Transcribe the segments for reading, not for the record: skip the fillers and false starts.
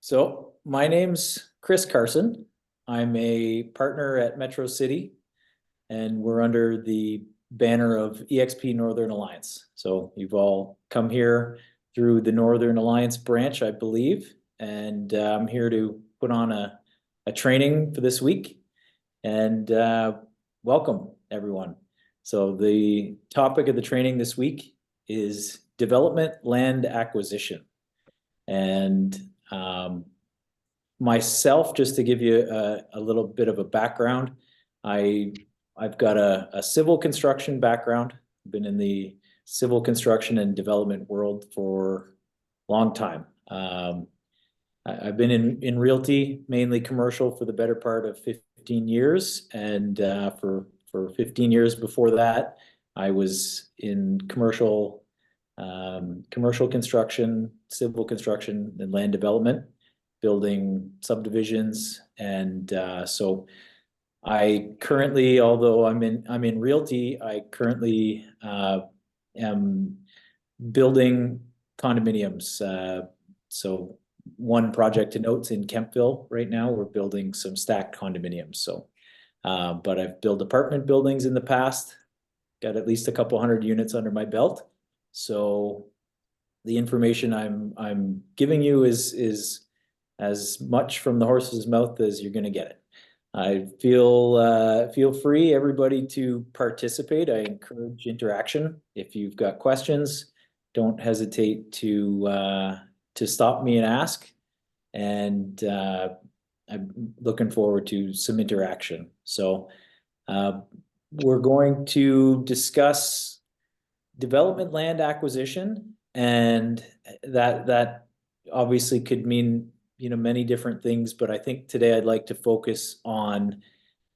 So my name's Cris Karson. I'm a partner at Metro City, and we're under the banner of EXP Northern Alliance. So you've all come here through the Northern Alliance branch, I believe, and I'm here to put on a training for this week. And welcome, everyone. So the topic of the training this week is development land acquisition. And myself, just to give you a little bit of a background, I've got a civil construction background. I've been in the civil construction and development world for a long time. I've been in realty, mainly commercial, for the better part of 15 years. And for 15 years before that, I was in commercial construction, civil construction, and land development, building subdivisions. And so I currently, although I'm in realty, I currently am building condominiums. So one project to note is in Kempville right now. We're building some stacked condominiums. So, but I've built apartment buildings in the past, got at least a couple hundred units under my belt. So the information I'm giving you is as much from the horse's mouth as you're going to get it. I feel free, everybody, to participate. I encourage interaction. If you've got questions, don't hesitate to stop me and ask. And I'm looking forward to some interaction. So we're going to discuss development land acquisition, and that obviously could mean many different things, but I think today I'd like to focus on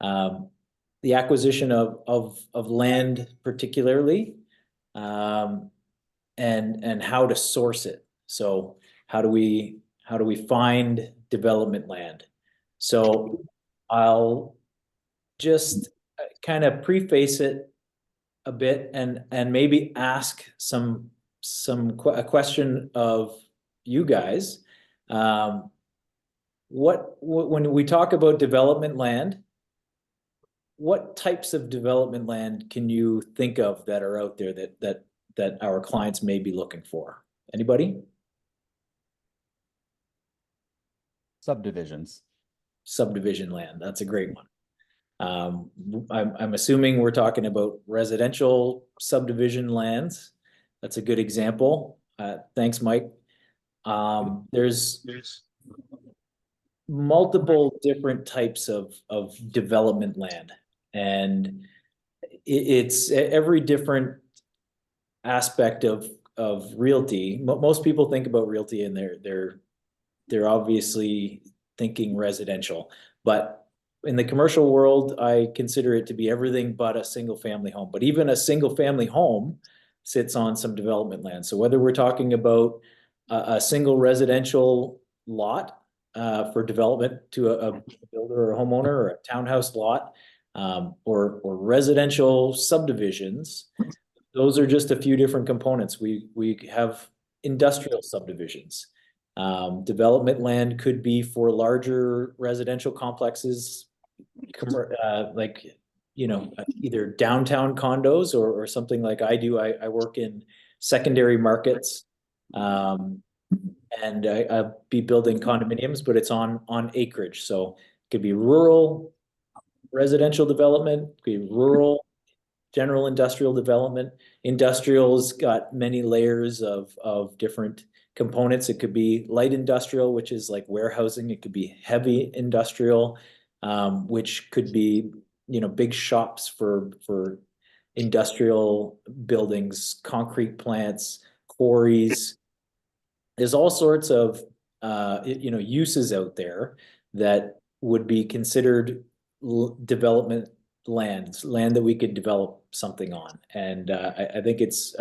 the acquisition of land particularly, and how to source it. So how do we find development land? So I'll just kind of preface it a bit and maybe ask a question of you guys. When we talk about development land, what types of development land can you think of that are out there that our clients may be looking for? Anybody? Subdivisions. Subdivision land. That's a great one. I'm assuming we're talking about residential subdivision lands. That's a good example. Thanks, Mike. There's multiple different types of development land, and it's every different aspect of realty. Most people think about realty and they're obviously thinking residential, but in the commercial world, I consider it to be everything but a single family home. But even a single family home sits on some development land. So whether we're talking about a single residential lot for development to a builder or a homeowner, or a townhouse lot, or residential subdivisions, those are just a few different components. We have industrial subdivisions. Development land could be for larger residential complexes, like either downtown condos or something like I do. I work in secondary markets, and I'll be building condominiums, but it's on acreage. So it could be rural residential development, it could be rural general industrial development. Industrial's got many layers of different components. It could be light industrial, which is like warehousing. It could be heavy industrial, which could be big shops for industrial buildings, concrete plants, quarries. There's all sorts of uses out there that would be considered development land that we could develop something on. And I think it's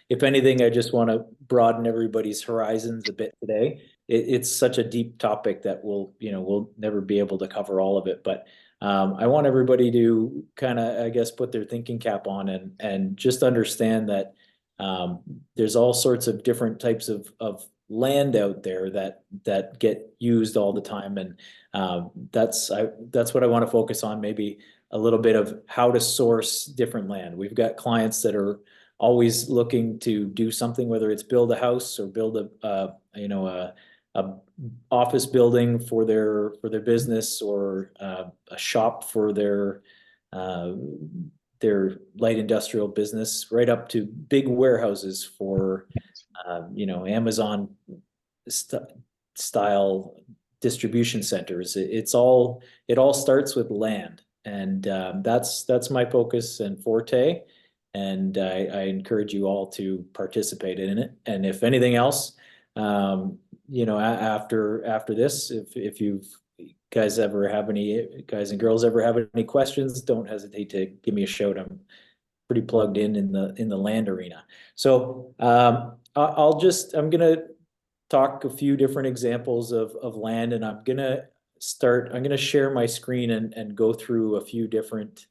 if anything, I just want to broaden everybody's horizons a bit today. It's such a deep topic that we'll never be able to cover all of it, but I want everybody to kind of, I guess, put their thinking cap on and just understand that there's all sorts of different types of land out there that get used all the time, and that's what I want to focus on. Maybe a little bit of how to source different land. We've got clients that are always looking to do something, whether it's build a house or build a office building for their business, or a shop for uh, their light industrial business, right up to big warehouses for Amazon st style distribution centers. It all starts with land, and that's my focus and forte. And I encourage you all to participate in it. And if anything else, after this, if you've guys and girls ever have any questions, don't hesitate to give me a shout. I'm pretty plugged in the land arena. So I'm gonna talk a few different examples of land, and I'm gonna share my screen and go through a few different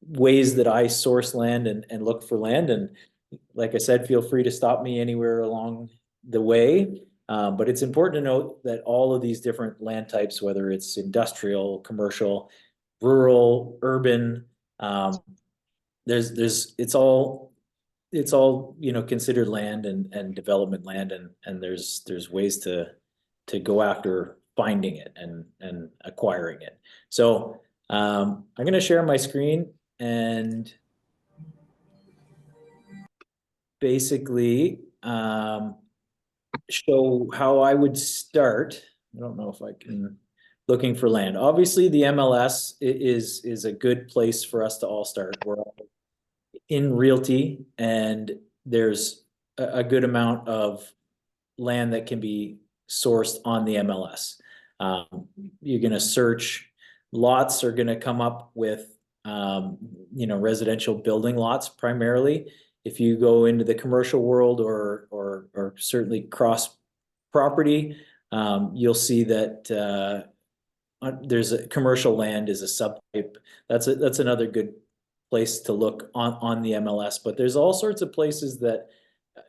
ways that I source land and look for land. And like I said, feel free to stop me anywhere along the way. But it's important to note that all of these different land types, whether it's industrial, commercial, rural, urban, it's all considered land and development land, and there's ways to go after finding it and acquiring it. So I'm going to share my screen and basically show how I would start. I don't know if I can, looking for land. Obviously, the MLS is a good place for us to all start. We're all in realty, and there's a good amount of land that can be sourced on the MLS. You're going to search, lots are going to come up with residential building lots primarily. If you go into the commercial world or certainly cross property, you'll see that there's a commercial land is a subtype. That's another good place to look on the MLS. But there's all sorts of places that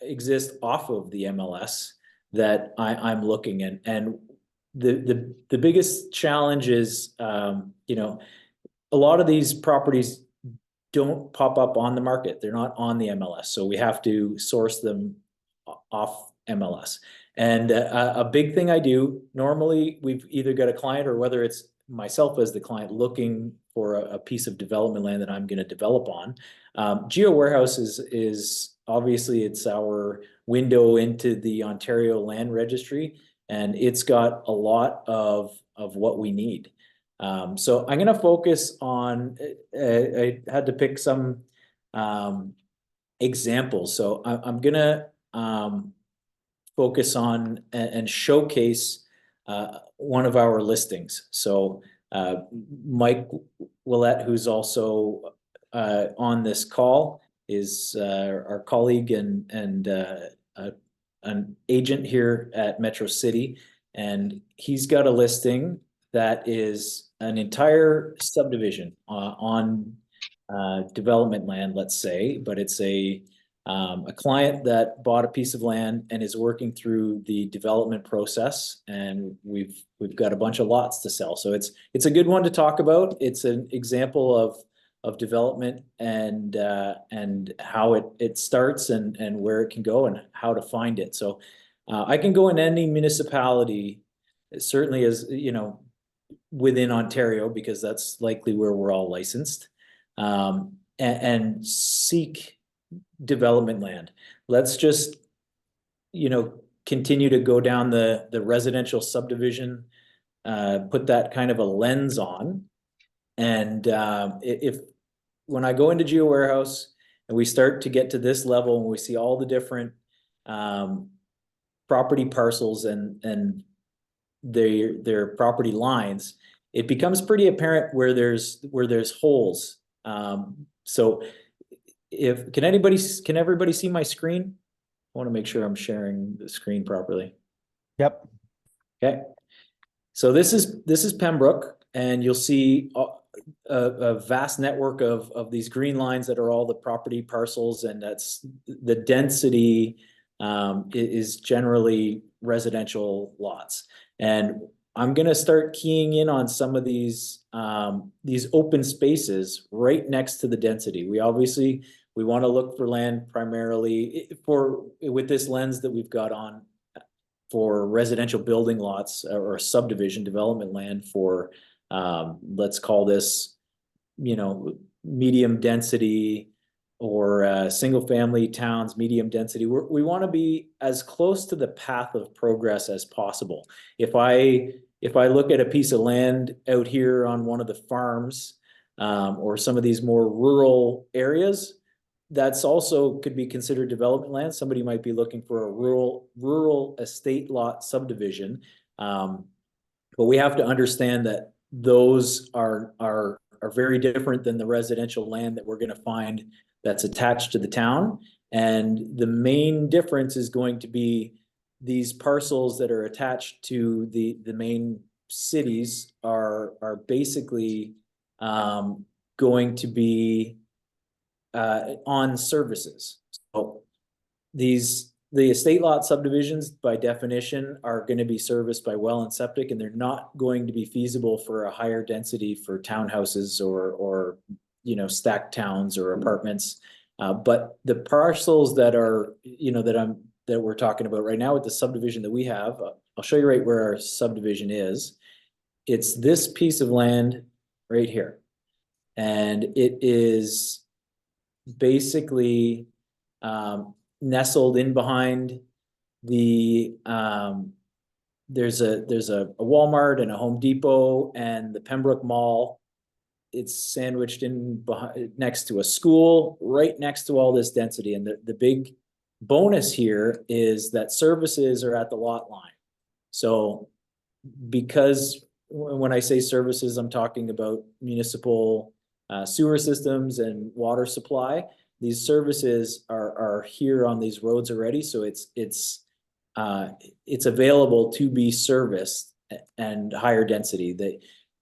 exist off of the MLS that I'm looking in. And the biggest challenge is a lot of these properties don't pop up on the market. They're not on the MLS. So we have to source them off MLS. And a big thing I do, normally we've either got a client, or whether it's myself as the client, looking for a piece of development land that I'm going to develop on. Geo Warehouse is obviously, it's our window into the Ontario Land Registry, and it's got a lot of what we need. So I'm going to focus on, I had to pick some examples. So I'm going to focus on and showcase one of our listings. So Mike Willett, who's also on this call, is our colleague and an agent here at Metro City, and he's got a listing that is an entire subdivision on development land, let's say, but it's a client that bought a piece of land and is working through the development process, and we've got a bunch of lots to sell. So it's a good one to talk about. It's an example of development and how it starts and where it can go and how to find it. So I can go in any municipality, certainly as within Ontario, because that's likely where we're all licensed, and seek development land. Let's just continue to go down the residential subdivision, put that kind of a lens on. And if when I go into Geo Warehouse and we start to get to this level and we see all the different property parcels and their property lines, it becomes pretty apparent where there's holes. So can everybody see my screen? I want to make sure I'm sharing the screen properly. Yep. Okay. So this is Pembroke, and you'll see a vast network of these green lines that are all the property parcels, and that's the density is generally residential lots. And I'm gonna start keying in on some of these open spaces right next to the density. We want to look for land primarily with this lens that we've got on for residential building lots or subdivision development land for, let's call this, medium density or single family towns, medium density. We want to be as close to the path of progress as possible. If I look at a piece of land out here on one of the farms, or some of these more rural areas, that's also could be considered development land. Somebody might be looking for a rural estate lot subdivision. But we have to understand that those are very different than the residential land that we're going to find that's attached to the town. And the main difference is going to be these parcels that are attached to the main cities are basically going to be on services. So the estate lot subdivisions by definition are going to be serviced by well and septic, and they're not going to be feasible for a higher density for townhouses or stacked towns or apartments. But the parcels that are that we're talking about right now with the subdivision that we have, I'll show you right where our subdivision is. It's this piece of land right here, and it is basically nestled in behind the there's a Walmart and a Home Depot and the Pembroke Mall. It's sandwiched in behind, next to a school, right next to all this density. And the big bonus here is that services are at the lot line. So because when I say services, I'm talking about municipal sewer systems and water supply. These services are here on these roads already, so it's available to be serviced and higher density.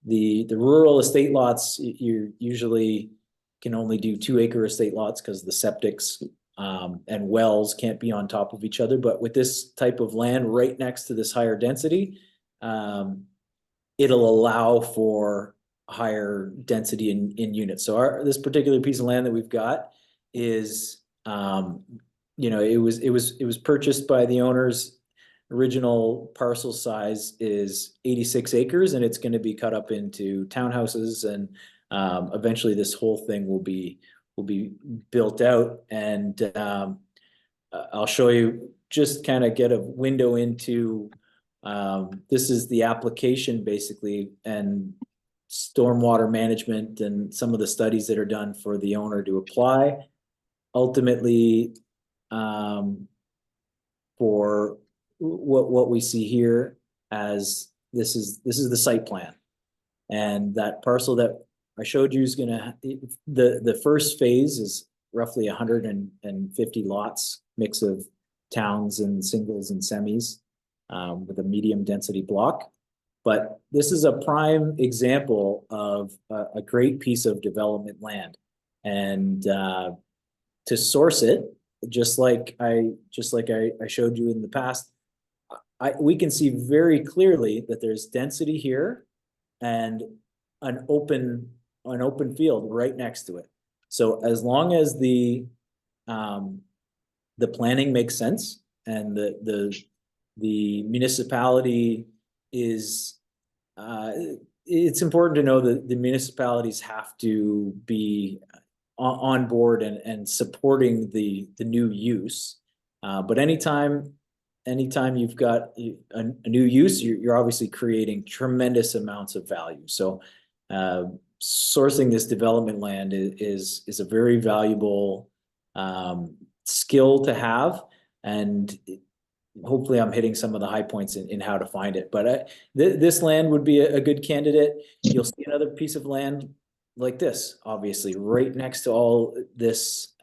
The rural estate lots, you usually can only do 2-acre estate lots because the septics and wells can't be on top of each other. But with this type of land right next to this higher density, it'll allow for higher density in units. So this particular piece of land that we've got is, it was purchased by the owners. Original parcel size is 86 acres, and it's going to be cut up into townhouses, and eventually this whole thing will be built out. And I'll show you, just kind of get a window into this is the application basically, and stormwater management and some of the studies that are done for the owner to apply. Ultimately, for what we see here as this is the site plan, and that parcel that I showed you is gonna, the first phase is roughly 150 lots, mix of towns and singles and semis, with a medium density block. But this is a prime example of a great piece of development land. And to source it, just like I showed you in the past, we can see very clearly that there's density here and an open field right next to it. So as long as the planning makes sense and the municipality is, it's important to know that the municipalities have to be on board and supporting the new use. But anytime you've got a new use, you're obviously creating tremendous amounts of value. So sourcing this development land is a very valuable skill to have, and hopefully I'm hitting some of the high points in how to find it. But this land would be a good candidate. You'll see another piece of land like this, obviously, right next to all this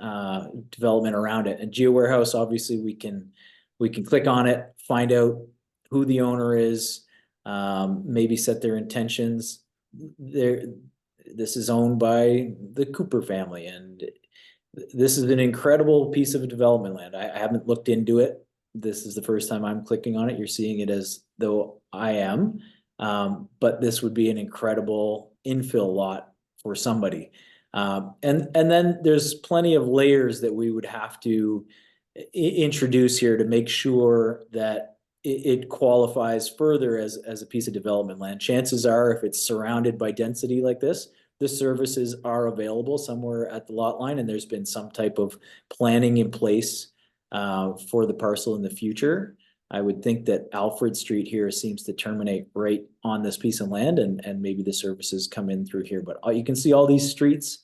development around it. And GeoWarehouse, obviously, we can click on it, find out who the owner is, maybe set their intentions. This is owned by the Cooper family, and This is an incredible piece of development land. I haven't looked into it. This is the first time I'm clicking on it. You're seeing it as though I am. But this would be an incredible infill lot for somebody. And then there's plenty of layers that we would have to introduce here to make sure that it qualifies further as a piece of development land. Chances are, if it's surrounded by density like this, the services are available somewhere at the lot line, and there's been some type of planning in place for the parcel in the future. I would think that Alfred Street here seems to terminate right on this piece of land, and maybe the services come in through here. But you can see all these streets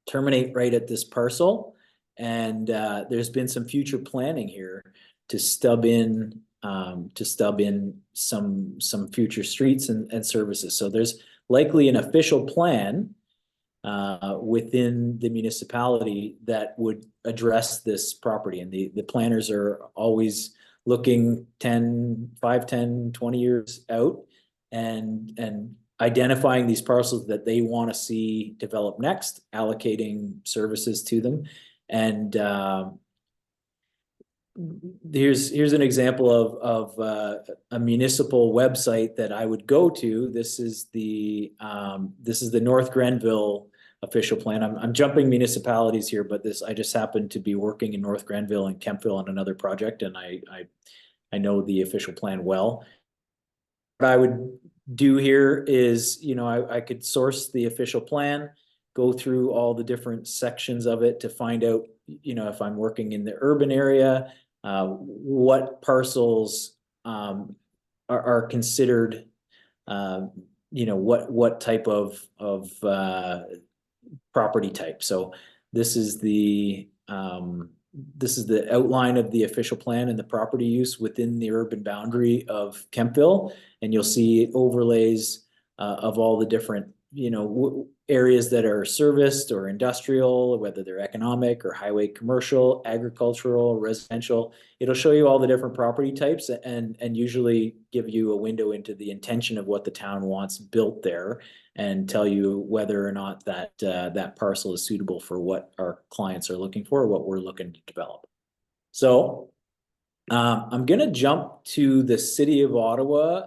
terminate right at this parcel, and there's been some future planning here to stub in some future streets and services. So there's likely an official plan within the municipality that would address this property. And the planners are always looking 5, 10, 20 years out and identifying these parcels that they want to see develop next, allocating services to them. And here's an example of a municipal website that I would go to. This is the North Grenville official plan. I'm jumping municipalities here, but I just happened to be working in North Grenville and Kempville on another project, and I know the official plan well. What I would do here is, I could source the official plan, go through all the different sections of it to find out, if I'm working in the urban area, what parcels are considered, what type of property type. So this is the outline of the official plan and the property use within the urban boundary of Kempville, and you'll see overlays of all the different areas that are serviced or industrial, whether they're economic or highway commercial, agricultural, residential. It'll show you all the different property types and usually give you a window into the intention of what the town wants built there, and tell you whether or not that parcel is suitable for what our clients are looking for, or what we're looking to develop. So I'm going to jump to the city of Ottawa,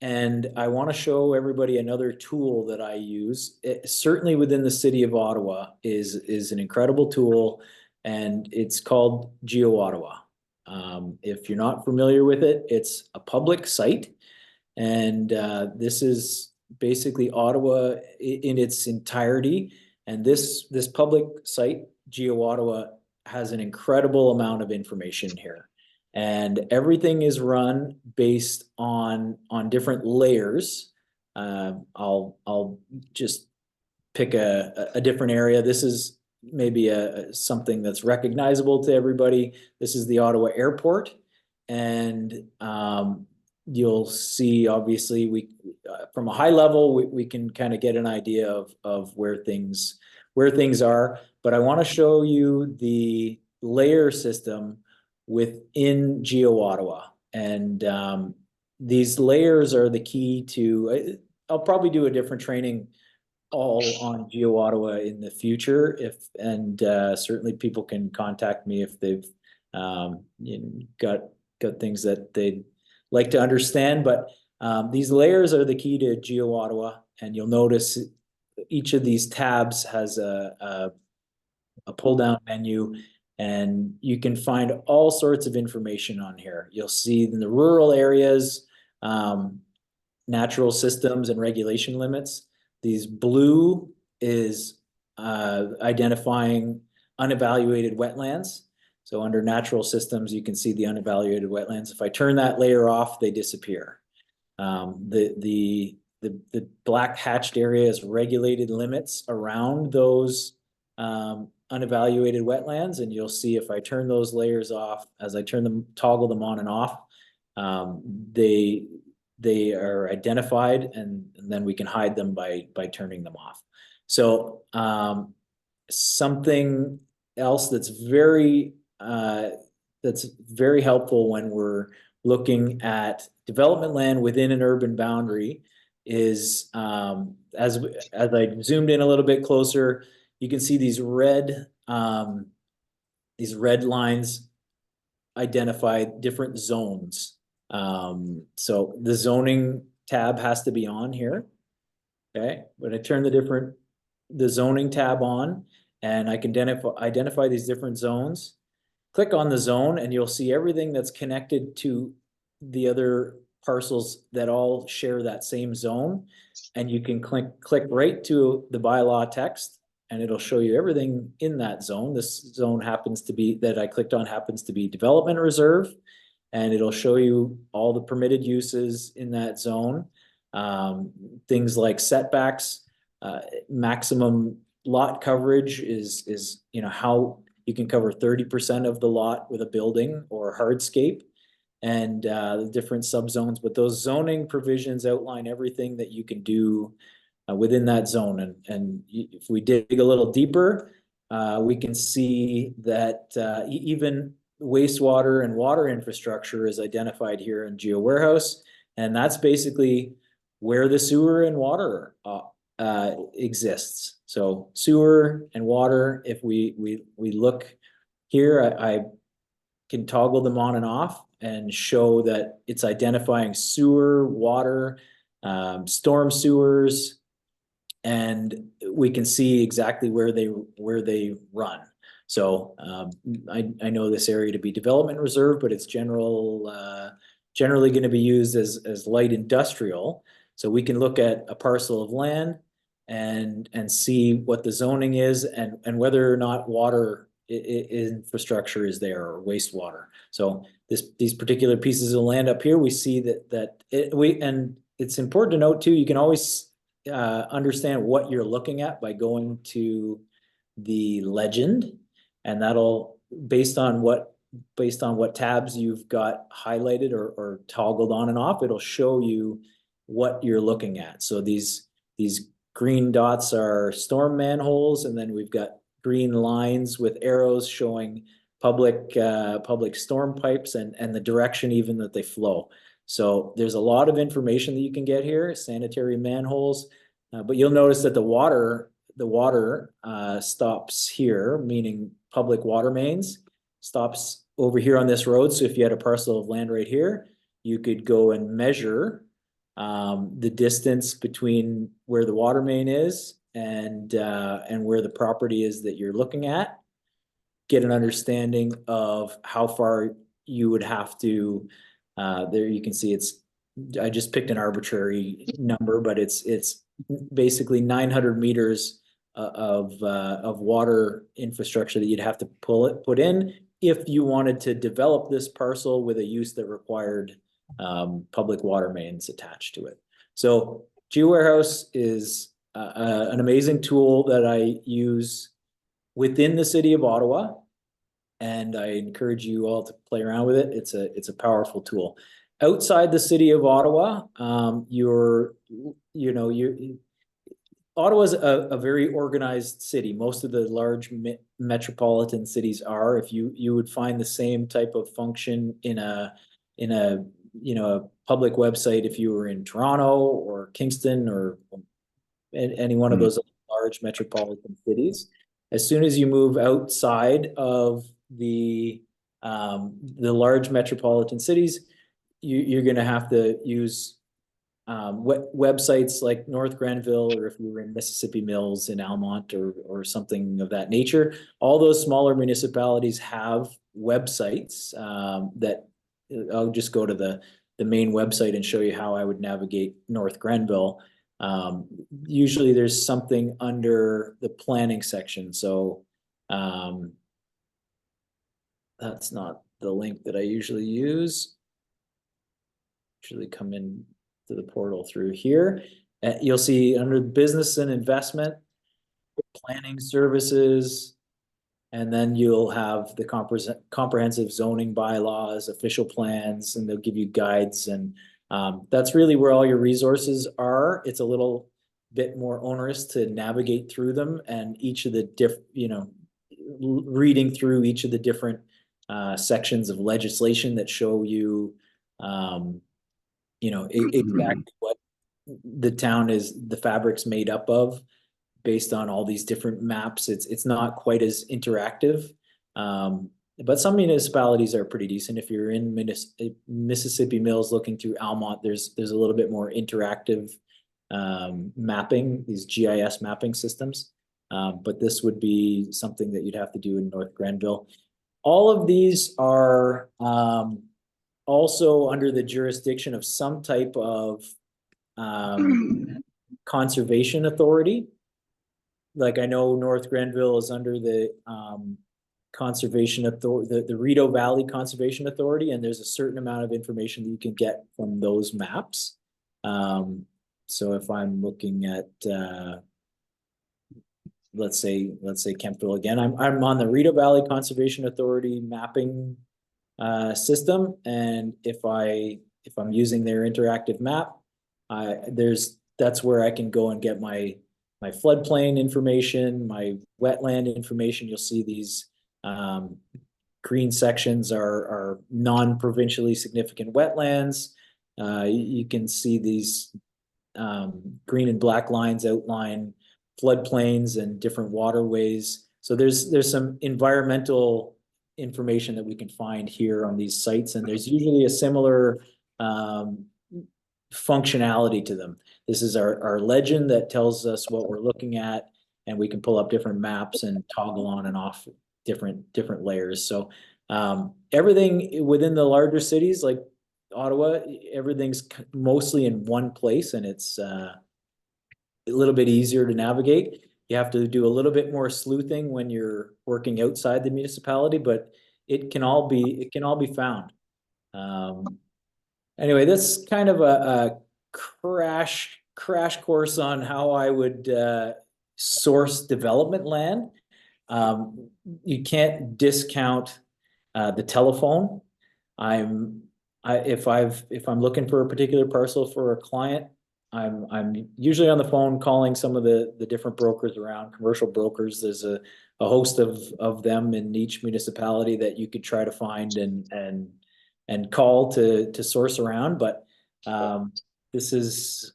and I want to show everybody another tool that I use. Certainly within the city of Ottawa is an incredible tool, and it's called GeoOttawa. If you're not familiar with it, it's a public site, and this is basically Ottawa in its entirety. And this public site, GeoOttawa, has an incredible amount of information here. And everything is run based on different layers. I'll just pick a different area. This is maybe something that's recognizable to everybody. This is the Ottawa Airport, and you'll see, obviously, from a high level we can kind of get an idea of where things are. But I want to show you the layer system within GeoOttawa, and these layers are the key to. I'll probably do a different training all on GeoOttawa in the future, and certainly people can contact me if they've got things that they'd like to understand. But these layers are the key to GeoOttawa, and you'll notice each of these tabs has a pull down menu, and you can find all sorts of information on here. You'll see in the rural areas, natural systems and regulation limits. These blue is identifying unevaluated wetlands. So under natural systems, you can see the unevaluated wetlands. If I turn that layer off, they disappear. The black hatched area is regulated limits around those unevaluated wetlands, and you'll see if I turn those layers off, as I toggle them on and off, they are identified, and then we can hide them by turning them off. So something else that's very helpful when we're looking at development land within an urban boundary is, as I zoomed in a little bit closer, you can see these red these red lines identify different zones. So the zoning tab has to be on here. Okay, when I turn the zoning tab on, and I can identify these different zones, click on the zone and you'll see everything that's connected to the other parcels that all share that same zone. And you can click right to the bylaw text and it'll show you everything in that zone. This zone happens to be, that I clicked on, happens to be development reserve. And it'll show you all the permitted uses in that zone. Things like setbacks, maximum lot coverage is how you can cover 30% of the lot with a building or hardscape, and the different subzones. But those zoning provisions outline everything that you can do within that zone. And if we dig a little deeper, we can see that even wastewater and water infrastructure is identified here in Geo Warehouse, and that's basically where the sewer and water exists. So sewer and water, if we look here, I can toggle them on and off and show that it's identifying sewer, water, storm sewers, and we can see exactly where they run. So I know this area to be development reserve, but it's generally going to be used as light industrial. So we can look at a parcel of land and see what the zoning is and whether or not water infrastructure is there or wastewater. So these particular pieces of land up here, we see and it's important to note too, you can always understand what you're looking at by going to the legend, and that'll based on what tabs you've got highlighted or toggled on and off, it'll show you what you're looking at. So these green dots are storm manholes, and then we've got green lines with arrows showing public storm pipes and the direction even that they flow. So there's a lot of information that you can get here, sanitary manholes, but you'll notice that the water stops here, meaning public water mains stops over here on this road. So if you had a parcel of land right here, you could go and measure the distance between where the water main is and where the property is that you're looking at, get an understanding of how far you would have to, there you can see I just picked an arbitrary number, but it's basically 900 meters of water infrastructure that you'd have to put in if you wanted to develop this parcel with a use that required public water mains attached to it. So GeoWarehouse is an amazing tool that I use within the city of Ottawa, and I encourage you all to play around with it. It's a powerful tool. Outside the city of Ottawa, Ottawa's a very organized city. Most of the large metropolitan cities are. If you would find the same type of function in a public website if you were in Toronto or Kingston or any one of those large metropolitan cities. As soon as you move outside of the large metropolitan cities, you're going to have to use websites like North Grenville, or if you were in Mississippi Mills in Almont or something of that nature. All those smaller municipalities have websites that I'll just go to the main website and show you how I would navigate North Grenville. Usually there's something under the planning section. So that's not the link that I usually use. Usually come in to the portal through here. You'll see under business and investment, planning services, and then you'll have the comprehensive zoning bylaws, official plans, and they'll give you guides. And that's really where all your resources are. It's a little bit more onerous to navigate through them, and each of the reading through each of the different sections of legislation that show you, exactly what the town is, the fabric's made up of. based on all these different maps. It's not quite as interactive. But some municipalities are pretty decent. If you're in Mississippi Mills looking through Almont, there's a little bit more interactive mapping, these GIS mapping systems. But this would be something that you'd have to do in North Grenville. All of these are also under the jurisdiction of some type of conservation authority. Like I know North Grenville is under the conservation authority, the Rideau Valley Conservation Authority, and there's a certain amount of information that you can get from those maps. So if I'm looking at let's say Kemptville again, I'm on the Rideau Valley Conservation Authority mapping system, and if I'm using their interactive map, that's where I can go and get my floodplain information, my wetland information. You'll see these green sections are non-provincially significant wetlands. You can see these green and black lines outline floodplains and different waterways. So there's some environmental information that we can find here on these sites, and there's usually a similar functionality to them. This is our legend that tells us what we're looking at, and we can pull up different maps and toggle on and off different layers. So everything within the larger cities like Ottawa, everything's mostly in one place, and it's a little bit easier to navigate. You have to do a little bit more sleuthing when you're working outside the municipality, but it can all be found. Anyway, this is kind of a crash course on how I would source development land. You can't discount the telephone. If I'm looking for a particular parcel for a client, I'm usually on the phone calling some of the different brokers around, commercial brokers. There's a host of them in each municipality that you could try to find and call to source around. But this is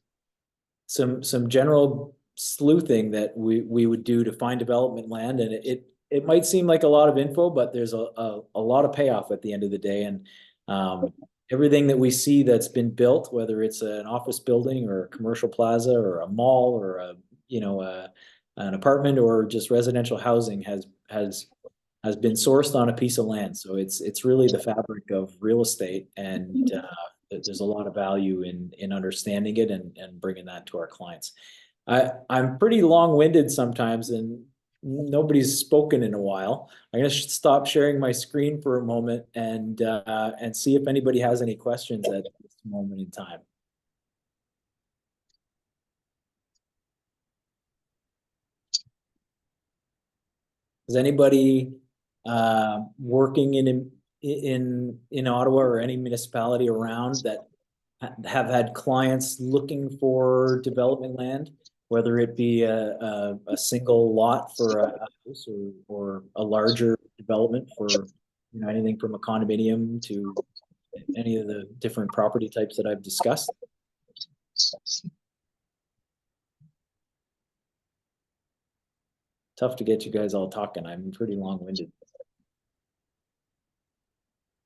some general sleuthing that we would do to find development land, and it might seem like a lot of info, but there's a lot of payoff at the end of the day. And everything that we see that's been built, whether it's an office building or a commercial plaza or a mall or an apartment or just residential housing, has been sourced on a piece of land. So it's really the fabric of real estate, and there's a lot of value in understanding it and bringing that to our clients. I'm pretty long-winded sometimes, and nobody's spoken in a while. I'm going to stop sharing my screen for a moment and see if anybody has any questions at this moment in time. Is anybody working in Ottawa or any municipality around that have had clients looking for development land, whether it be a single lot for a house or a larger development for anything from a condominium to any of the different property types that I've discussed? Tough to get you guys all talking. I'm pretty long-winded.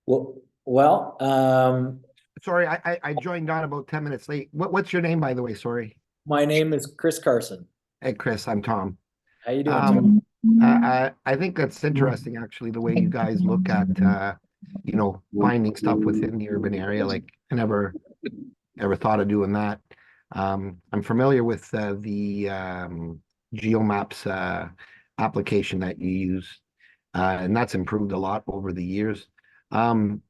Well, sorry, I joined on about 10 minutes late. What's your name, by the way? Sorry. My name is Cris Karson. Hey, Chris, I'm Tom. How you doing, Tom? I think that's interesting, actually, the way you guys look at, finding stuff within the urban area. Like, I never thought of doing that. I'm familiar with the GeoMaps application that you use, and that's improved a lot over the years. So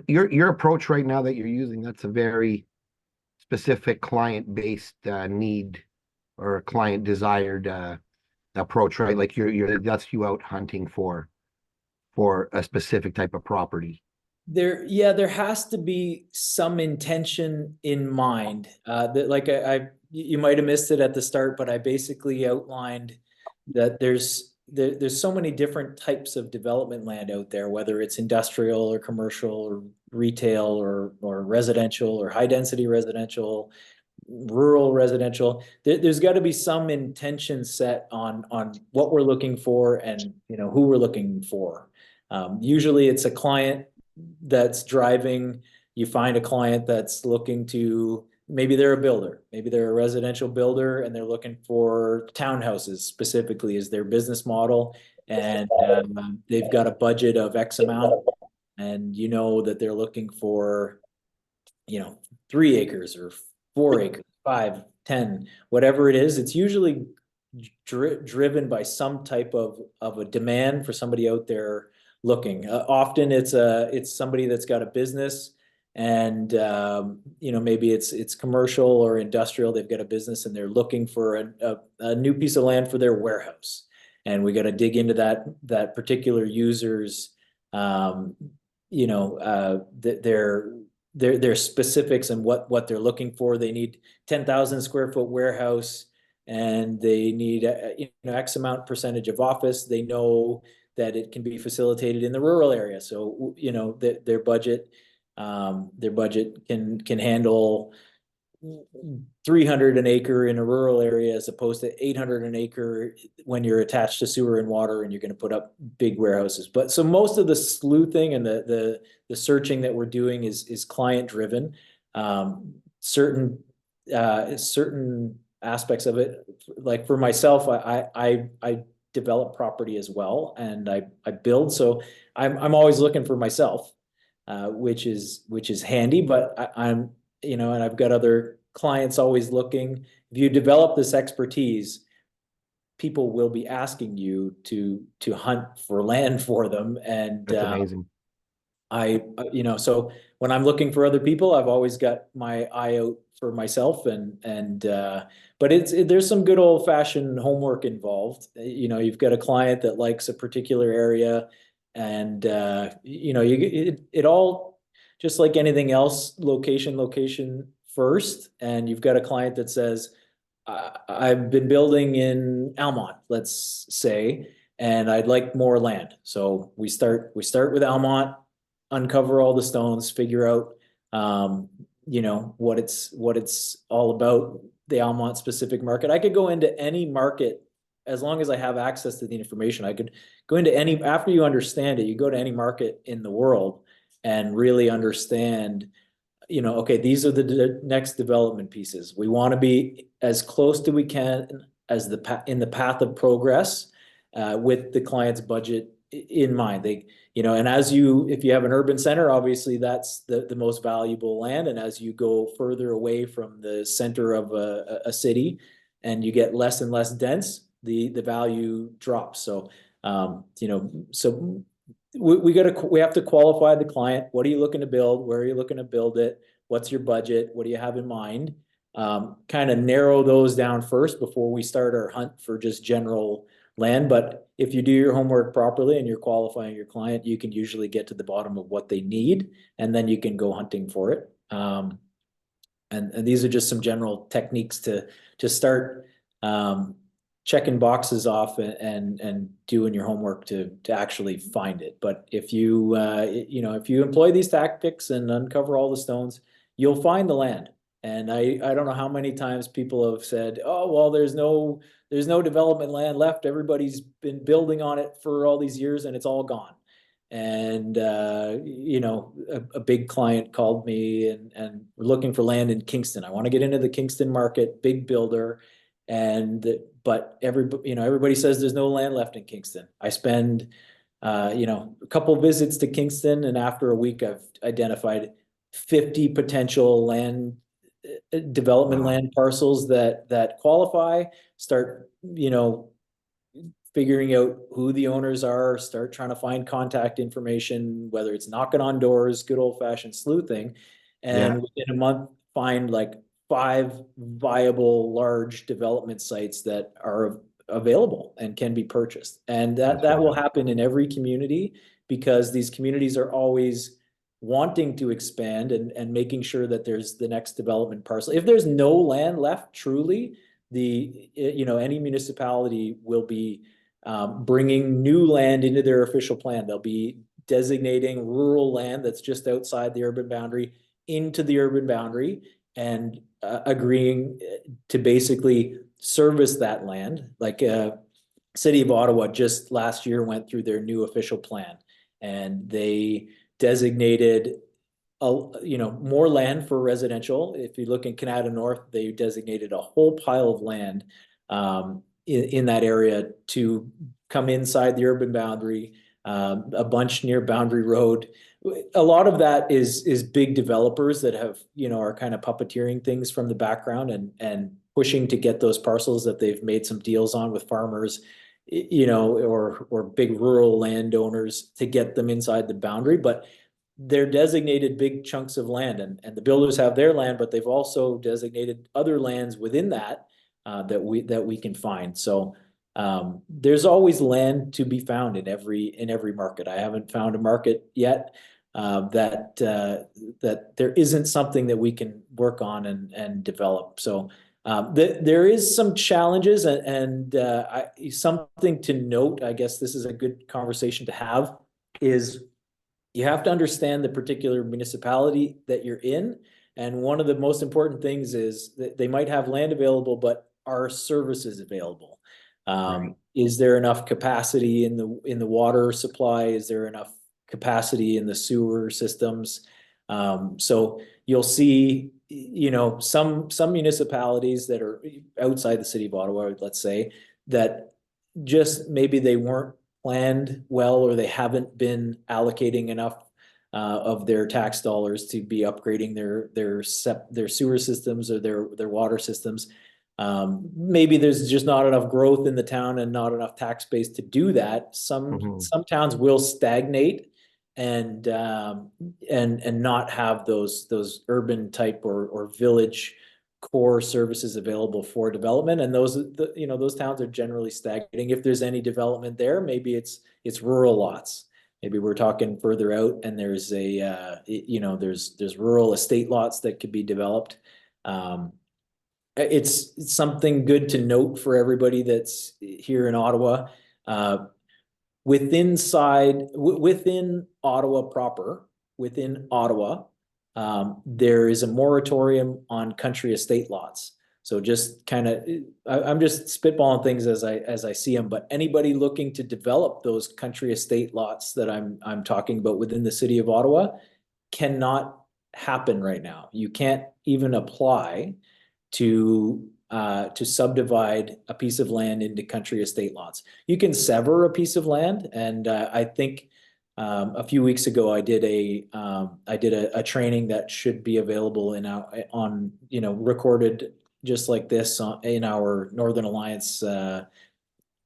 your approach right now that you're using, that's a very specific client-based need or client desired approach, right? Like that's you out hunting for a specific type of property. There has to be some intention in mind. You might have missed it at the start, but I basically outlined that there's so many different types of development land out there, whether it's industrial or commercial or retail or residential or high density residential, rural residential. There's got to be some intention set on what we're looking for and, you know, who we're looking for. Usually it's a client that's driving. You find a client that's looking to, maybe they're a builder, maybe they're a residential builder and they're looking for townhouses specifically as their business model. And they've got a budget of X amount, and you know that they're looking for, you know, 3 acres or 4 acres, 5, 10, whatever it is. It's usually driven by some type of a demand for somebody out there looking. Often it's somebody that's got a business, and you know, maybe it's commercial or industrial. They've got a business and they're looking for a new piece of land for their warehouse. And we got to dig into that particular user's you know, their specifics and what they're looking for. They need 10,000 square foot warehouse, and they need you know, X amount percentage of office. They know that it can be facilitated in the rural area, so you know that their budget can handle 300 an acre in a rural area as opposed to 800 an acre when you're attached to sewer and water and you're going to put up big warehouses. But so most of the sleuthing and the searching that we're doing is client driven. Certain aspects of it, like for myself, I develop property as well, and I build. So I'm always looking for myself, which is handy. But I'm, you know, and I've got other clients always looking. If you develop this expertise, people will be asking you to hunt for land for them. And That's amazing. you know, so when I'm looking for other people, I've always got my eye out for myself, and but there's some good old fashioned homework involved. You know, you've got a client that likes a particular area, and you know, it all, just like anything else, location first. And you've got a client that says, I've been building in Almont, let's say, and I'd like more land. So we start with Almont, uncover all the stones, figure out you know, what it's all about, the Almont specific market. I could go into any market as long as I have access to the information. I could go into any, after you understand it, you go to any market in the world and really understand, you know, okay, these are the next development pieces. We want to be as close to we can as in the path of progress, with the client's budget in mind. They, you know, and if you have an urban center, obviously that's the most valuable land. And as you go further away from the center of a city and you get less and less dense, the value drops. So, you know, so we have to qualify the client. What are you looking to build? Where are you looking to build it? What's your budget? What do you have in mind? Kind of narrow those down first before we start our hunt for just general land. But if you do your homework properly and you're qualifying your client, you can usually get to the bottom of what they need, and then you can go hunting for it. And these are just some general techniques to start checking boxes off and doing your homework to actually find it. But if you you know, if you employ these tactics and uncover all the stones, you'll find the land. And I don't know how many times people have said, oh, well, there's no development land left. Everybody's been building on it for all these years and it's all gone. And you know, a big client called me and we're looking for land in Kingston. I want to get into the Kingston market, big builder. But everybody says there's no land left in Kingston. I spend you know, a couple visits to Kingston, and after a week I've identified 50 potential land development land parcels that qualify. Start, you know, figuring out who the owners are, start trying to find contact information, whether it's knocking on doors, good old fashioned sleuthing, and within a month find like 5 viable large development sites that are available and can be purchased. And that will happen in every community, because these communities are always wanting to expand and making sure that there's the next development parcel. If there's no land left, truly, you know, any municipality will be bringing new land into their official plan. They'll be designating rural land that's just outside the urban boundary into the urban boundary. and agreeing to basically service that land. Like City of Ottawa just last year went through their new official plan, and they designated more land for residential. If you look in Canada North, they designated a whole pile of land in that area to come inside the urban boundary, a bunch near Boundary Road. A lot of that is big developers that have, are kind of puppeteering things from the background and pushing to get those parcels that they've made some deals on with farmers, or big rural landowners to get them inside the boundary. But they're designated big chunks of land, and the builders have their land, but they've also designated other lands within that that we can find. So there's always land to be found in every market. I haven't found a market yet that there isn't something that we can work on and develop. So there is some challenges, and something to note. I guess this is a good conversation to have. Is you have to understand the particular municipality that you're in. And one of the most important things is that they might have land available, but are services available? Right. Is there enough capacity in the water supply? Is there enough capacity in the sewer systems? So you'll see, some municipalities that are outside the city of Ottawa, let's say, that just maybe they weren't planned well, or they haven't been allocating enough of their tax dollars to be upgrading their sewer systems or their water systems. Maybe there's just not enough growth in the town and not enough tax base to do that. Some towns will stagnate and not have those urban type or village core services available for development. And those towns are generally stagnating. If there's any development there, maybe it's rural lots. Maybe we're talking further out, and there's there's rural estate lots that could be developed. It's something good to note for everybody that's here in Ottawa. Within Ottawa proper, within Ottawa, there is a moratorium on country estate lots. So just kind of, I'm just spitballing things as I see them. But anybody looking to develop those country estate lots that I'm talking about within the city of Ottawa cannot happen right now. You can't even apply to subdivide a piece of land into country estate lots. You can sever a piece of land, and I think a few weeks ago I did a training that should be available on recorded just like this in our Northern Alliance.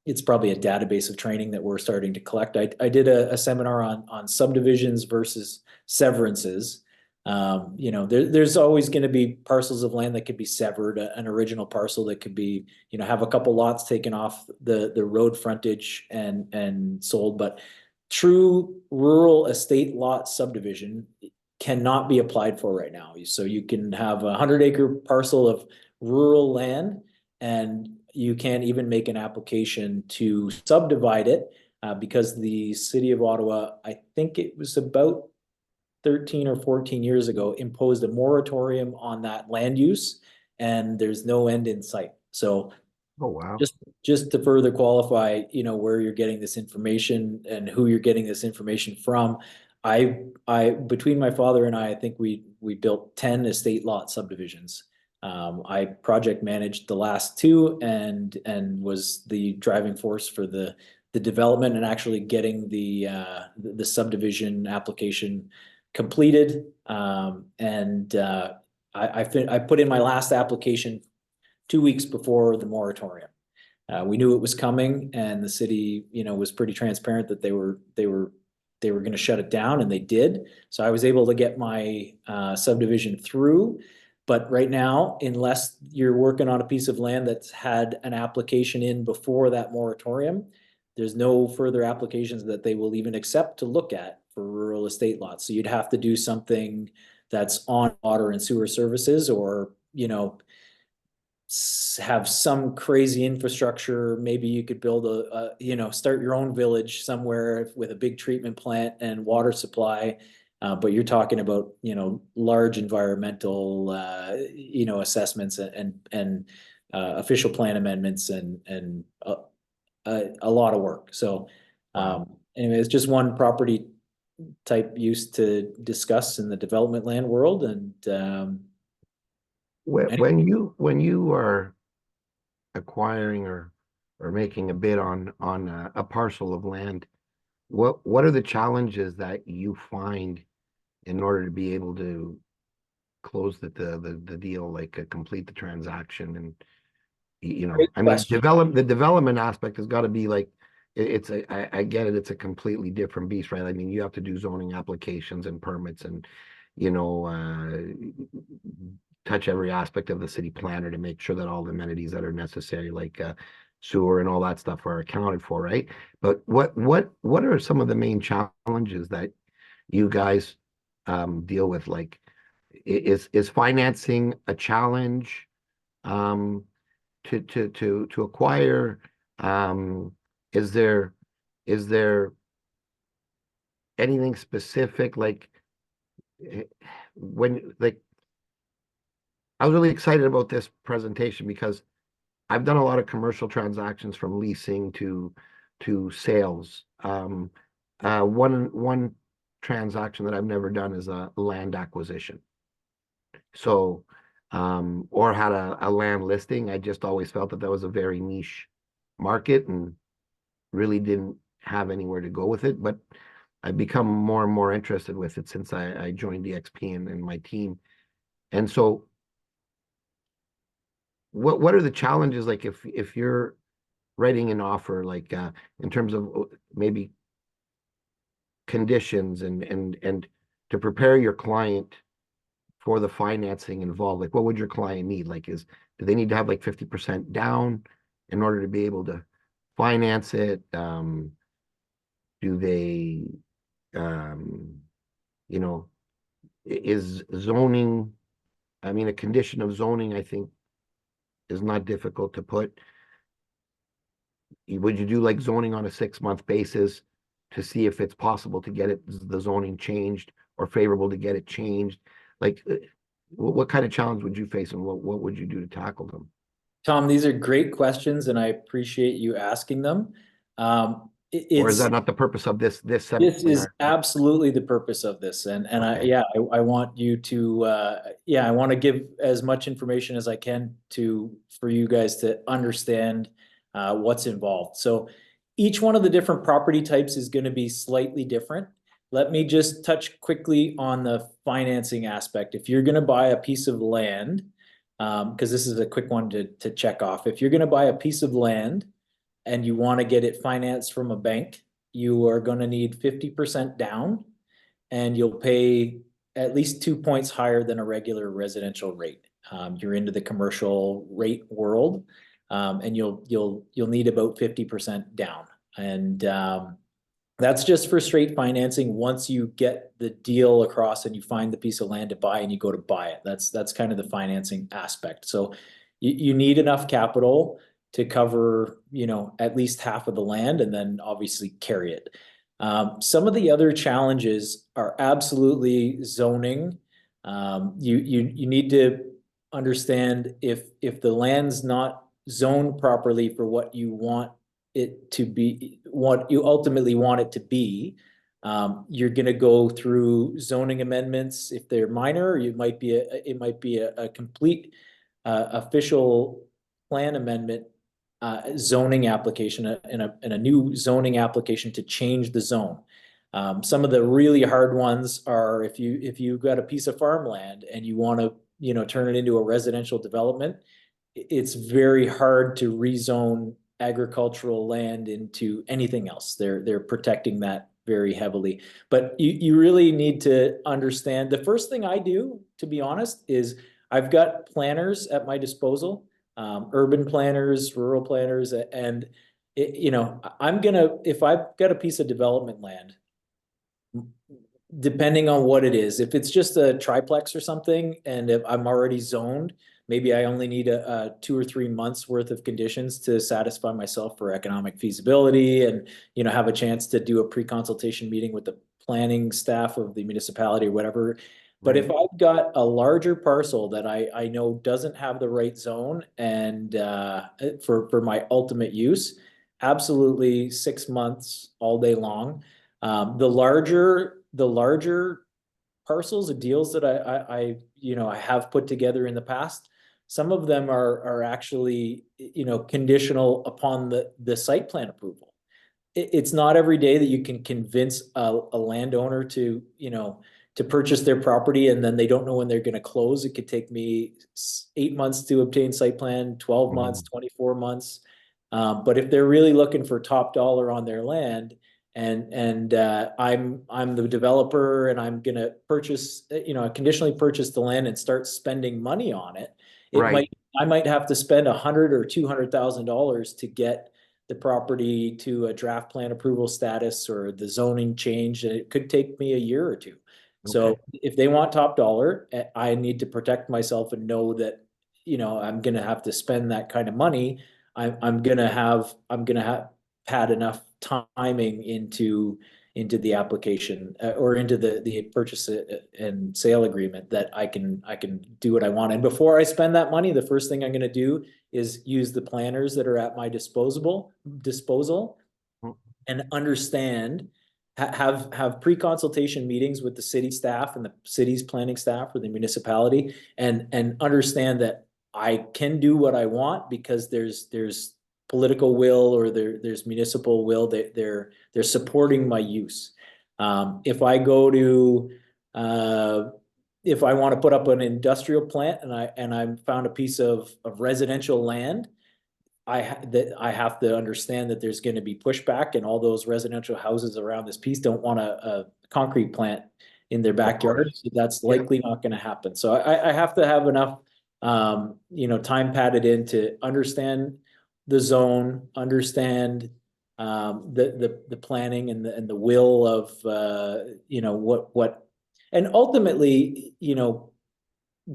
It's probably a database of training that we're starting to collect. I did a seminar on subdivisions versus severances. There's always going to be parcels of land that could be severed, an original parcel that could be, have a couple lots taken off the road frontage and sold. But true rural estate lot subdivision cannot be applied for right now. So you can have a 100-acre parcel of rural land, and you can't even make an application to subdivide it because the city of Ottawa, I think it was about 13 or 14 years ago, imposed a moratorium on that land use, and there's no end in sight. So Oh, wow. just to further qualify, where you're getting this information and who you're getting this information from, I between my father and I think we built 10 estate lot subdivisions. I project managed the last two and was the driving force for the development and actually getting the subdivision application completed. I put in my last application 2 weeks before the moratorium. We knew it was coming, and the city, was pretty transparent that they were going to shut it down, and they did. So I was able to get my subdivision through. But right now, unless you're working on a piece of land that's had an application in before that moratorium, there's no further applications that they will even accept to look at for rural estate lots. So you'd have to do something that's on water and sewer services, or, have some crazy infrastructure. Maybe you could build start your own village somewhere with a big treatment plant and water supply. But you're talking about, large environmental, assessments and official plan amendments and a lot of work. So, Wow. anyway, it's just one property type use to discuss in the development land world. And anyway, When you are acquiring or making a bid on a parcel of land, what are the challenges that you find in order to be able to close the deal, like complete the transaction? And great I mean, question. the development aspect has got to be like I get it, it's a completely different beast, right? I mean, you have to do zoning applications and permits and you know touch every aspect of the city planner to make sure that all the amenities that are necessary, like sewer and all that stuff, are accounted for, right? But what are some of the main challenges that you guys deal with? Like, is financing a challenge to acquire? Um, is there anything specific, like when like I was really excited about this presentation because I've done a lot of commercial transactions from leasing to sales. One transaction that I've never done is a land acquisition. So, or had a land listing. I just always felt that that was a very niche market and really didn't have anywhere to go with it. But I've become more and more interested with it since I joined DXP and my team. And so, what are the challenges, like if you're writing an offer, like in terms of maybe conditions and to prepare your client for the financing involved? Like, what would your client need? Like, do they need to have like 50% down in order to be able to finance it? Do they, um, you know, is zoning, I mean, a condition of zoning, I think, is not difficult to put. Would you do like zoning on a 6-month basis to see if it's possible to get the zoning changed or favorable to get it changed? Like, what kind of challenge would you face and what would you do to tackle them? Tom, these are great questions, and I appreciate you asking them. Or is It's that not the purpose of this This is seminar? absolutely the purpose of this. And Okay. I want you to, I want to give as much information as I can for you guys to understand, what's involved. So each one of the different property types is going to be slightly different. Let me just touch quickly on the financing aspect. If you're going to buy a piece of land, because this is a quick one to check off. If you're going to buy a piece of land and you want to get it financed from a bank, you are going to need 50% down, and you'll pay at least 2 points higher than a regular residential rate. You're into the commercial rate world, and you'll need about 50% down. And that's just for straight financing. Once you get the deal across and you find the piece of land to buy and you go to buy it, that's kind of the financing aspect. So you need enough capital to cover, at least half of the land, and then obviously carry it. Some of the other challenges are absolutely zoning. You need to understand if the land's not zoned properly for what you want it to be, what you ultimately want it to be. You're going to go through zoning amendments if they're minor. It might be a complete official plan amendment, zoning application, and a new zoning application to change the zone. Some of the really hard ones are if you've got a piece of farmland and you want to turn it into a residential development. It's very hard to rezone agricultural land into anything else. They're protecting that very heavily. But you really need to understand. The first thing I do, to be honest, is I've got planners at my disposal, urban planners, rural planners, and if I've got a piece of development land, depending on what it is, if it's just a triplex or something, and if I'm already zoned, maybe I only need a 2 or 3 months worth of conditions to satisfy myself for economic feasibility, and have a chance to do a pre-consultation meeting with the planning staff of the municipality or whatever. But if Right. I've got a larger parcel that I know doesn't have the right zone and for my ultimate use, absolutely 6 months all day long. The larger parcels of deals that I have put together in the past, some of them are actually, conditional upon the site plan approval. It's not every day that you can convince a landowner to purchase their property and then they don't know when they're going to close. It could take me 8 months to obtain site plan, 12 months, Mhm. 24 months. But if they're really looking for top dollar on their land, and I'm the developer and I'm gonna purchase, conditionally purchase the land and start spending money on it. It Right. might I might have to spend $100,000 or $200,000 to get the property to a draft plan approval status or the zoning change, and it could take me a year or two. So Okay. if they want top dollar, I need to protect myself and know that, I'm gonna have to spend that kind of money. I'm gonna have had enough timing into the application or into the purchase and sale agreement that I can do what I want. And before I spend that money, the first thing I'm going to do is use the planners that are at my disposal Mm. and understand, have pre-consultation meetings with the city staff and the city's planning staff or the municipality, and understand that I can do what I want because there's political will, or there's municipal will. They're supporting my use. If I go to if I want to put up an industrial plant and I found a piece of residential land, I have to understand that there's going to be pushback, and all those residential houses around this piece don't want a concrete plant in their Of backyard. course. So that's Yeah. likely not going to happen. So I have to have enough, time padded in to understand the zone, understand the planning and the will of what, and ultimately,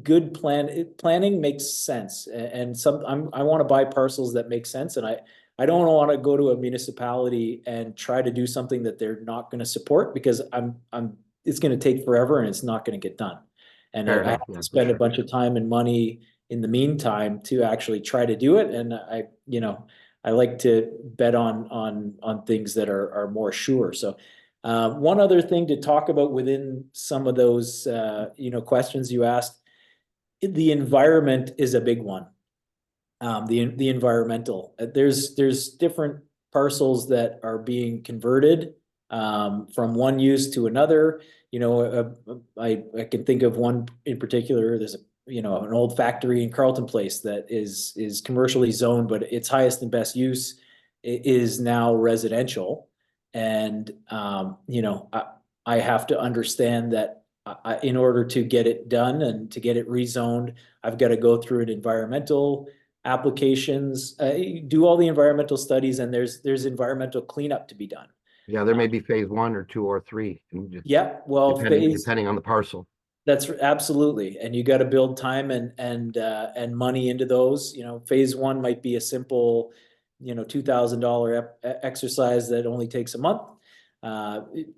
good planning makes sense. And I want to buy parcels that make sense. And I don't want to go to a municipality and try to do something that they're not going to support, because it's going to take forever and it's not going to get done. And Fair I enough. have Yeah, to for spend a sure. bunch of time and money in the meantime to actually try to do it. And I like to bet on things that are more sure. So one other thing to talk about within some of those questions you asked, the environment is a big one. The environmental. There's different parcels that are being converted from one use to another. I can think of one in particular. There's an old factory in Carleton Place that is commercially zoned, but its highest and best use is now residential. And I have to understand that in order to get it done and to get it rezoned, I've got to go through an environmental applications, do all the environmental studies, and there's environmental cleanup to be done. Yeah, there may be phase one or two or three, and just Yeah, well, depending on the parcel. that's absolutely, and you got to build time and money into those. Phase one might be a simple, $2,000 exercise that only takes a month.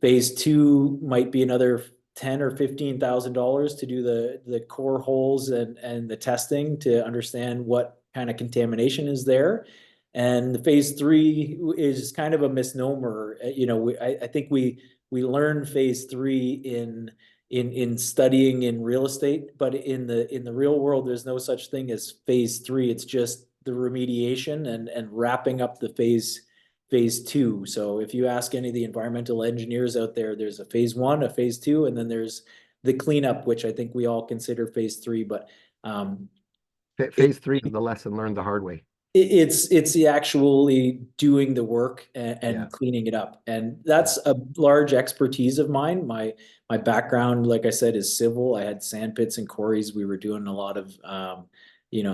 Phase two might be another $10,000 or $15,000 to do the core holes and the testing to understand what kind of contamination is there. And the phase three is kind of a misnomer. I think we learned phase three in studying in real estate, but in the real world, there's no such thing as phase three. It's just the remediation and wrapping up the phase two. So if you ask any of the environmental engineers out there, there's a phase one, a phase two, and then there's the cleanup, which I think we all consider phase three. But um, it, Phase three is the lesson learned the hard way. it's the actually doing the work Yeah. and cleaning it up, and Yeah. that's a large expertise of mine. My background, like I said, is civil. I had sand pits and quarries. We were doing a lot of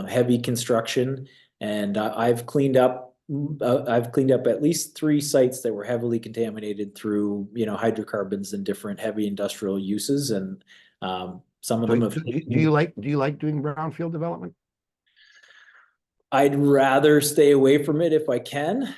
heavy construction, and I've cleaned up at least 3 sites that were heavily contaminated through hydrocarbons and different heavy industrial uses, and some of So them have. do you like doing brownfield development? I'd rather stay away from it if I can.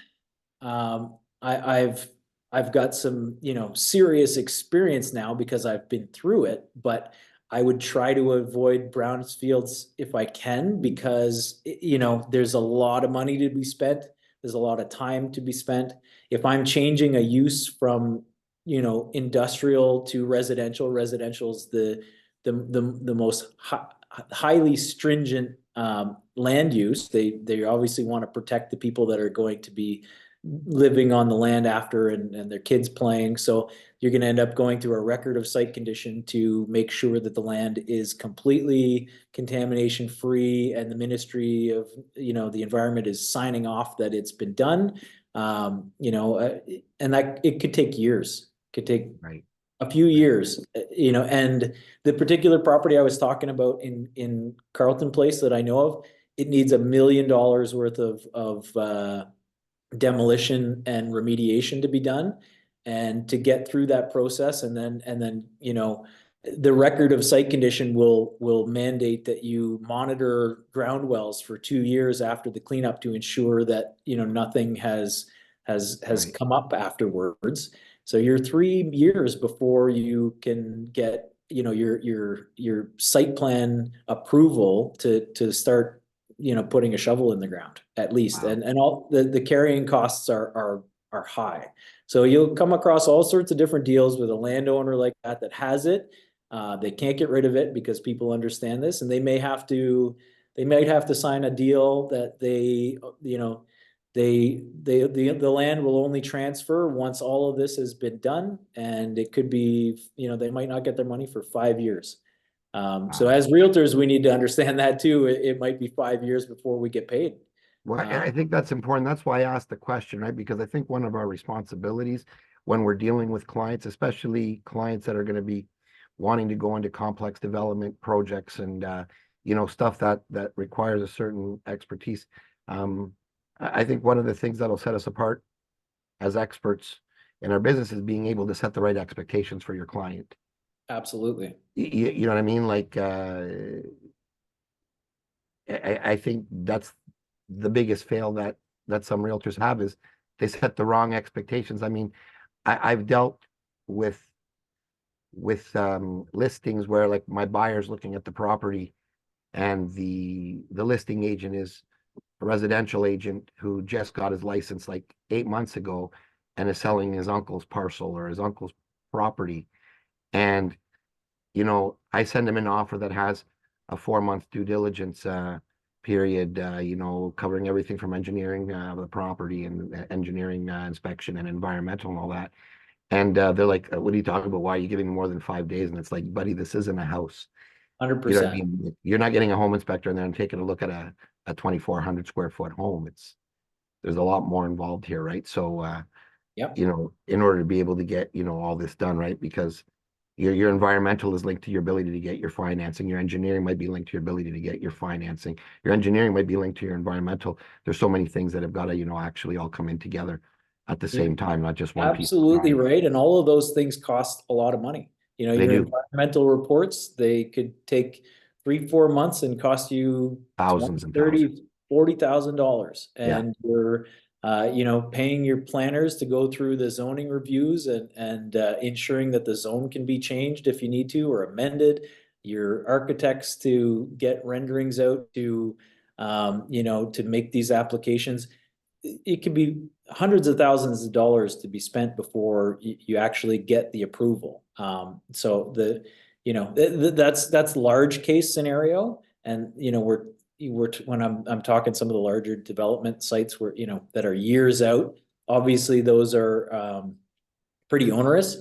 I've I've got some, serious experience now because I've been through it, but I would try to avoid brownfields if I can, because, there's a lot of money to be spent. There's a lot of time to be spent. If I'm changing a use from, industrial to residential, residential's the most highly stringent land use. They obviously want to protect the people that are going to be living on the land after, and their kids playing. So you're going to end up going through a record of site condition to make sure that the land is completely contamination free, and the Ministry of, the Environment is signing off that it's been done. And that it could take years, could take Right. a few years, and the particular property I was talking about in Carlton Place that I know of, it needs $1 million worth of demolition and remediation to be done. And to get through that process, and then, the record of site condition will mandate that you monitor ground wells for 2 years after the cleanup to ensure that, nothing has Right. come up afterwards. So you're 3 years before you can get, your site plan approval to start, putting a shovel in the ground at least. Wow. And all the carrying costs are high. So you'll come across all sorts of different deals with a landowner like that has it. They can't get rid of it because people understand this, and they might have to sign a deal that the land will only transfer once all of this has been done, and it could be, they might not get their money for 5 years. So Wow. as realtors, we need to understand that too. It might be 5 years before we get paid. Well, I Um, think that's important. That's why I asked the question, right? Because I think one of our responsibilities when we're dealing with clients, especially clients that are going to be wanting to go into complex development projects and stuff that requires a certain expertise. I think one of the things that'll set us apart as experts in our business is being able to set the right expectations for your client. Absolutely. You know what I mean? Like I think that's the biggest fail that some realtors have is they set the wrong expectations. I mean, I've dealt with listings where like my buyer's looking at the property and the listing agent is a residential agent who just got his license like 8 months ago and is selling his uncle's parcel or his uncle's property. And I send him an offer that has a 4 month due diligence period, covering everything from engineering the property and engineering inspection and environmental and all that. And they're like, what are you talking about? Why are you giving me more than 5 days? And it's like, buddy, this isn't a house. You know what I 100%. mean? You're not getting a home inspector and then taking a look at a 2,400 square foot home. There's a lot more involved here, right? So, Yep. in order to be able to get, all this done, right? Because your environmental is linked to your ability to get your financing. Your engineering might be linked to your ability to get your financing. Your engineering might be linked to your environmental. There's so many things that have got to, actually all come in together at the You're same time, not just one piece of absolutely pie. right. And all of those things cost a lot of money. They Your do environmental reports, they could take 3, 4 months and cost you 20, thousands and thousands. 30, $40,000. Yeah. And you're, paying your planners to go through the zoning reviews and ensuring that the zone can be changed if you need to or amended. Your architects to get renderings out to make these applications. It could be hundreds of thousands of dollars to be spent before you actually get the approval. So that's large case scenario. And, when I'm talking some of the larger development sites where, that are years out, obviously those are, pretty onerous,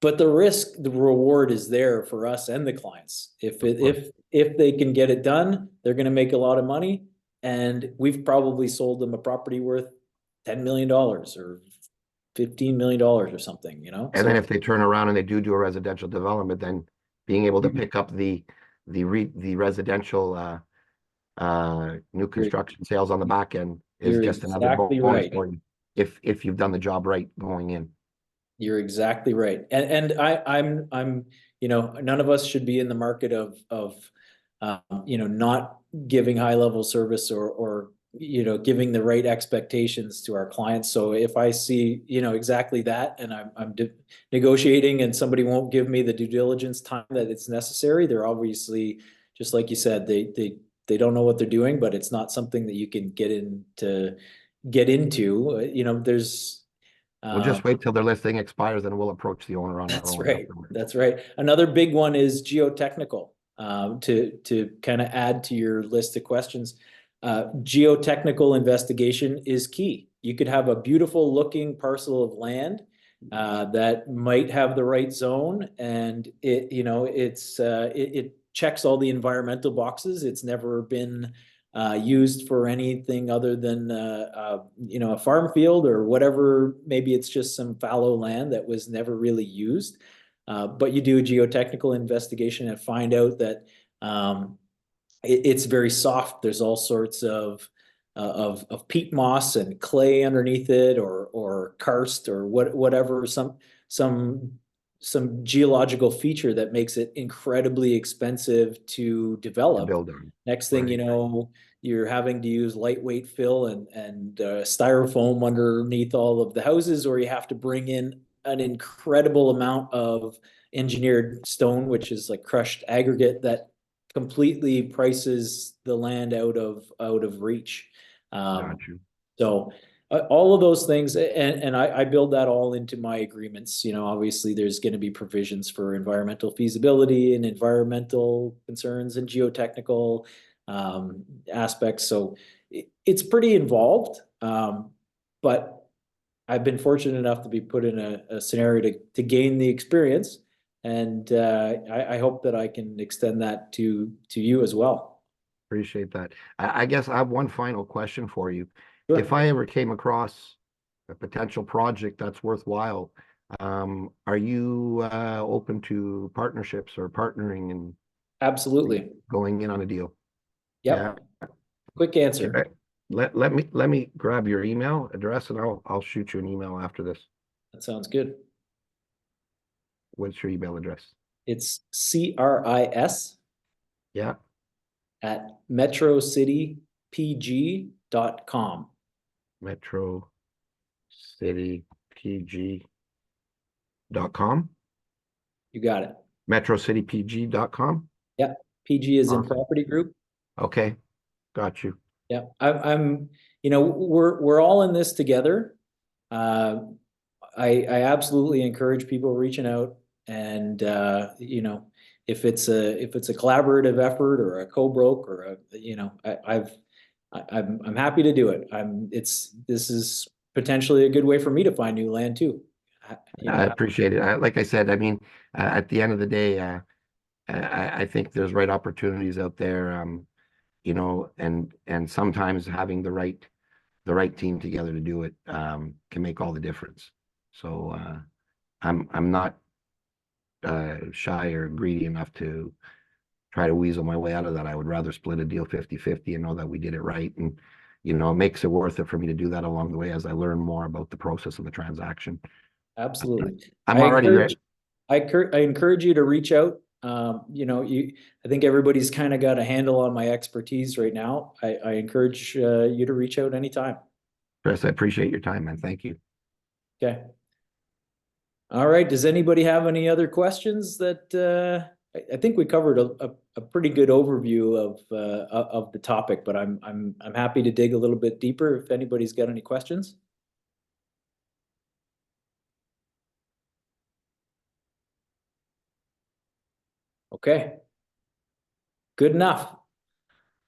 but the reward is there for us and the clients. Of course. If they can get it done, they're going to make a lot of money. And we've probably sold them a property worth $10 million or $15 million or something, And then so if they turn around and they do a residential development, then being able to pick up the residential new you're, construction sales on the back end is you're just another exactly bonus right. for you if you've done the job right going in. You're exactly right. And I'm, none of us should be in the market of not giving high level service or giving the right expectations to our clients. So if I see, exactly that, and I'm negotiating and somebody won't give me the due diligence time that it's necessary, they're obviously, just like you said, they don't know what they're doing, but it's not something that you can get into. There's, We'll just wait till their listing expires and we'll approach the owner on our that's own right. afterwards. That's right. Another big one is geotechnical. To kind of add to your list of questions, geotechnical investigation is key. You could have a beautiful looking parcel of land that might have the right zone, and it checks all the environmental boxes. It's never been used for anything other than a farm field or whatever. Maybe it's just some fallow land that was never really used. But you do a geotechnical investigation and find out that it's very soft. There's all sorts of peat moss and clay underneath it, or karst, or whatever, some geological feature that makes it incredibly expensive to To develop. build on. Next thing you Right. know, you're having to use lightweight fill and styrofoam underneath all of the houses, or you have to bring in an incredible amount of engineered stone, which is like crushed aggregate that completely prices the land out of reach. Got you. So all of those things, and I build that all into my agreements. Obviously there's going to be provisions for environmental feasibility and environmental concerns and geotechnical aspects. So it's pretty involved, but I've been fortunate enough to be put in a scenario to gain the experience, and I hope that I can extend that to you as well. Appreciate that. I guess I have one final question for you. If Sure. I ever came across a potential project that's worthwhile, are you open to partnerships or partnering and Absolutely. going in on a deal? Yeah. Yep. Quick answer. Okay. Let me grab your email address and I'll shoot you an email after this. That sounds good. What's your email address? It's CRIS Yeah. at metrocitypg.com. metrocitypg.com. You got it. metrocitypg.com. Yep. PG is in Awesome. property group. Okay. Got you. Yeah. We're all in this together. I absolutely encourage people reaching out, and if it's a collaborative effort or a co-broke or I'm happy to do it. This is potentially a good way for me to find new land too. I appreciate it. Like I said, I mean, at the end of the day, I think there's right opportunities out there, and sometimes having the right team together to do it can make all the difference. So I'm not shy or greedy enough to try to weasel my way out of that. I would rather split a deal 50-50 and know that we did it right. And, it makes it worth it for me to do that along the way as I learn more about the process of the transaction. Absolutely. I'm already ready. I encourage you to reach out. I think everybody's kind of got a handle on my expertise right now. I encourage you to reach out anytime. Chris, I appreciate your time, man. Thank you. Okay. All right. Does anybody have any other questions that I think we covered a pretty good overview of the topic, but I'm happy to dig a little bit deeper if anybody's got any questions. Okay. Good enough.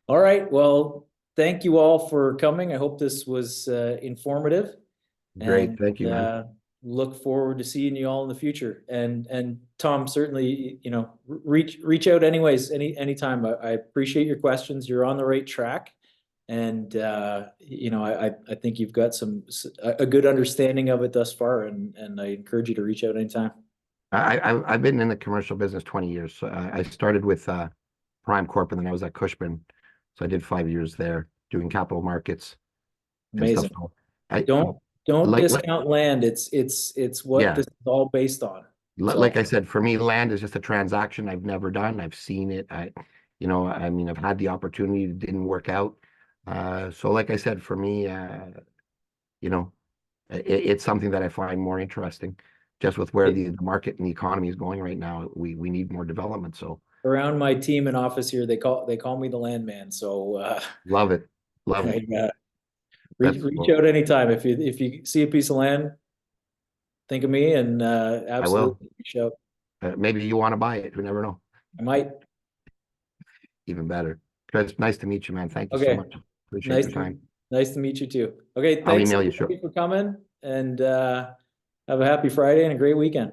All right. Well, thank you all for coming. I hope this was informative, Great. and Thank you, man. look forward to seeing you all in the future. And Tom, certainly, reach out anytime. I appreciate your questions. You're on the right track, and I think you've got a good understanding of it thus far, and I encourage you to reach out anytime. I've been in the commercial business 20 years. So I started with Prime Corp, and then I was at Cushman. So I did 5 years there doing capital markets and stuff. Amazing. So Don't like discount land. It's what yeah, this is all based on. like I said, for me, land is just a transaction I've never done. I've seen it. I mean, I've had the opportunity. It didn't work out. So like I said, for me, you know, it's something that I find more interesting. Just with where the market and the economy is going right now, we need more development. So Around my team and office here, they call me the landman. So love it, love it. I, reach That's reach well, out anytime if you see a piece of land, think of me and I will. absolutely reach out. Maybe you want to buy it. You never know. I might. Even better. Chris, nice to meet you, man. Thank you so Okay. much. Appreciate Nice your to time. nice to meet you too. Okay, I'll thanks email you everybody shortly. for coming and have a happy Friday and a great weekend.